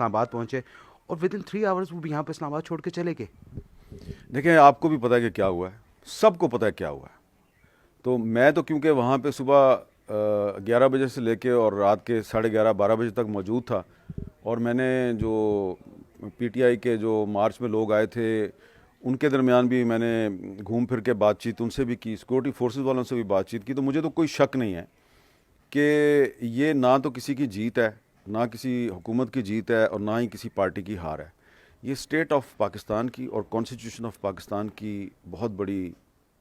اسلام آباد پہنچے اور ود ان 3 آورز وہ بھی یہاں پہ اسلام آباد چھوڑ کے چلے گئے. دیکھیں آپ کو بھی پتہ ہے کہ کیا ہوا ہے, سب کو پتہ ہے کیا ہوا ہے. تو میں تو کیونکہ وہاں پہ صبح 11 بجے سے لے کے اور رات کے 11:30-12 بجے تک موجود تھا, اور میں نے جو پی ٹی آئی کے جو مارچ میں لوگ آئے تھے ان کے درمیان بھی میں نے گھوم پھر کے بات چیت ان سے بھی کی, سیکورٹی فورسز والوں سے بھی بات چیت کی. تو مجھے تو کوئی شک نہیں ہے کہ یہ نہ تو کسی کی جیت ہے, نہ کسی حکومت کی جیت ہے, اور نہ ہی کسی پارٹی کی ہار ہے. یہ اسٹیٹ آف پاکستان کی اور کانسٹیٹیوشن آف پاکستان کی بہت بڑی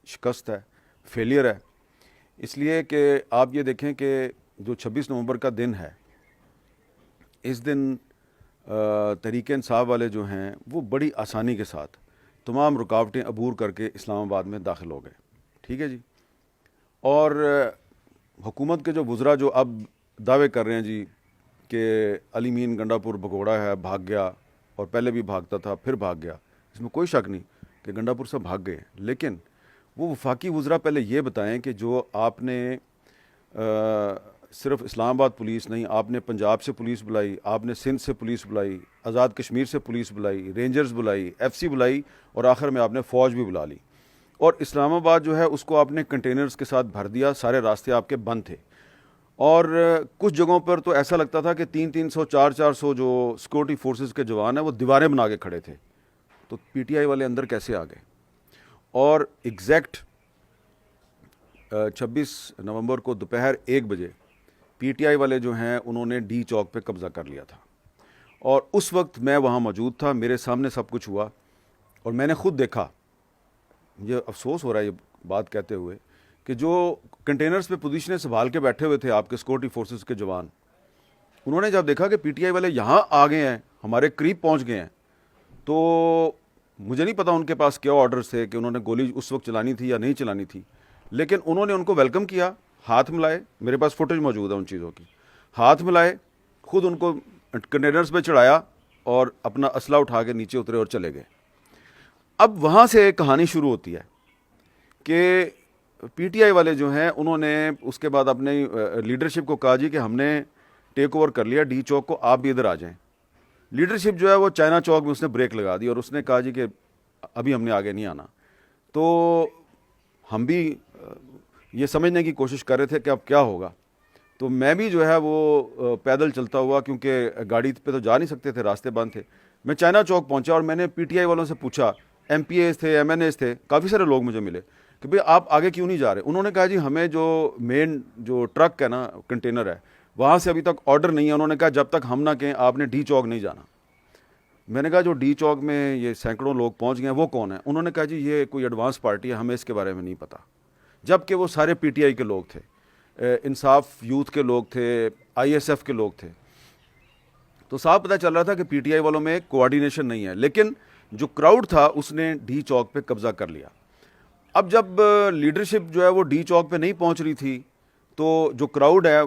شکست ہے, فیلئر ہے. اس لیے کہ آپ یہ دیکھیں کہ جو 26 نومبر کا دن ہے, اس دن تحریک انصاف والے جو ہیں وہ بڑی آسانی کے ساتھ تمام رکاوٹیں عبور کر کے اسلام آباد میں داخل ہو گئے. ٹھیک ہے جی. اور حکومت کے جو وزراء جو اب دعوے کر رہے ہیں جی کہ علی مین گنڈا پور بھگوڑا ہے, بھاگ گیا, اور پہلے بھی بھاگتا تھا پھر بھاگ گیا, اس میں کوئی شک نہیں کہ گنڈا پور سے بھاگ گئے. لیکن وہ وفاقی وزراء پہلے یہ بتائیں کہ جو آپ نے صرف اسلام آباد پولیس نہیں, آپ نے پنجاب سے پولیس بلائی, آپ نے سندھ سے پولیس بلائی, آزاد کشمیر سے پولیس بلائی, رینجرز بلائی, ایف سی بلائی, اور آخر میں آپ نے فوج بھی بلا لی. اور اسلام آباد جو ہے اس کو آپ نے کنٹینرز کے ساتھ بھر دیا, سارے راستے آپ کے بند تھے. اور کچھ جگہوں پر تو ایسا لگتا تھا کہ 300 400 جو سیکورٹی فورسز کے جوان ہیں وہ دیواریں بنا کے کھڑے تھے. تو پی ٹی آئی والے اندر کیسے آ گئے؟ اور ایگزیکٹ 26 نومبر کو دوپہر 1 بجے پی ٹی آئی والے جو ہیں انہوں نے ڈی چوک پہ قبضہ کر لیا تھا, اور اس وقت میں وہاں موجود تھا, میرے سامنے سب کچھ ہوا, اور میں نے خود دیکھا. یہ افسوس ہو رہا ہے یہ بات کہتے ہوئے کہ جو کنٹینرز پہ پوزیشنیں سنبھال کے بیٹھے ہوئے تھے آپ کے سیکورٹی فورسز کے جوان, انہوں نے جب دیکھا کہ پی ٹی آئی والے یہاں آ گئے ہیں, ہمارے قریب پہنچ گئے ہیں, تو مجھے نہیں پتا ان کے پاس کیا آرڈرز تھے کہ انہوں نے گولی اس وقت چلانی تھی یا نہیں چلانی تھی, لیکن انہوں نے ان کو ویلکم کیا, ہاتھ ملائے, میرے پاس فوٹیج موجود ہے ان چیزوں کی, ہاتھ ملائے, خود ان کو کنٹینرز پہ چڑھایا اور اپنا اسلحہ اٹھا کے نیچے اترے اور چلے گئے. اب وہاں سے ایک کہانی شروع ہوتی ہے کہ پی ٹی آئی والے جو ہیں انہوں نے اس کے بعد اپنے لیڈرشپ کو کہا جی کہ ہم نے ٹیک اوور کر لیا ڈی چوک کو, آپ بھی ادھر آ جائیں. لیڈرشپ جو ہے وہ چائنا چوک میں اس نے بریک لگا دی اور اس نے کہا جی کہ ابھی ہم نے آگے نہیں آنا. تو ہم بھی یہ سمجھنے کی کوشش کر رہے تھے کہ اب کیا ہوگا. تو میں بھی جو ہے وہ پیدل چلتا ہوا, کیونکہ گاڑی پہ تو جا نہیں سکتے تھے, راستے بند تھے. میں چائنا چوک پہنچا اور میں نے پی ٹی آئی والوں سے پوچھا, ایم پی ایز تھے, ایم این ایز تھے, کافی سارے لوگ مجھے ملے کہ بھئی آپ آگے کیوں نہیں جا رہے. انہوں نے کہا جی ہمیں جو مین جو ٹرک ہے نا, کنٹینر ہے, وہاں سے ابھی تک آرڈر نہیں ہے. انہوں نے کہا جب تک ہم نہ کہیں آپ نے ڈی چوک نہیں جانا. میں نے کہا جو ڈی چوک میں یہ سینکڑوں لوگ پہنچ گئے ہیں وہ کون ہیں؟ انہوں نے کہا جی یہ کوئی ایڈوانس پارٹی ہے, ہمیں اس کے بارے میں نہیں پتہ. جب کہ وہ سارے پی ٹی آئی کے لوگ تھے, انصاف یوتھ کے لوگ تھے, آئی ایس ایف کے لوگ تھے. تو صاحب پتہ چل رہا تھا کہ پی ٹی آئی والوں میں کوآرڈینیشن نہیں ہے, لیکن جو کراؤڈ تھا اس نے ڈی چوک پہ قبضہ کر لیا. اب جب لیڈرشپ جو ہے وہ ڈی چوک پہ نہیں پہنچ رہی تھی تو جو کراؤڈ ہے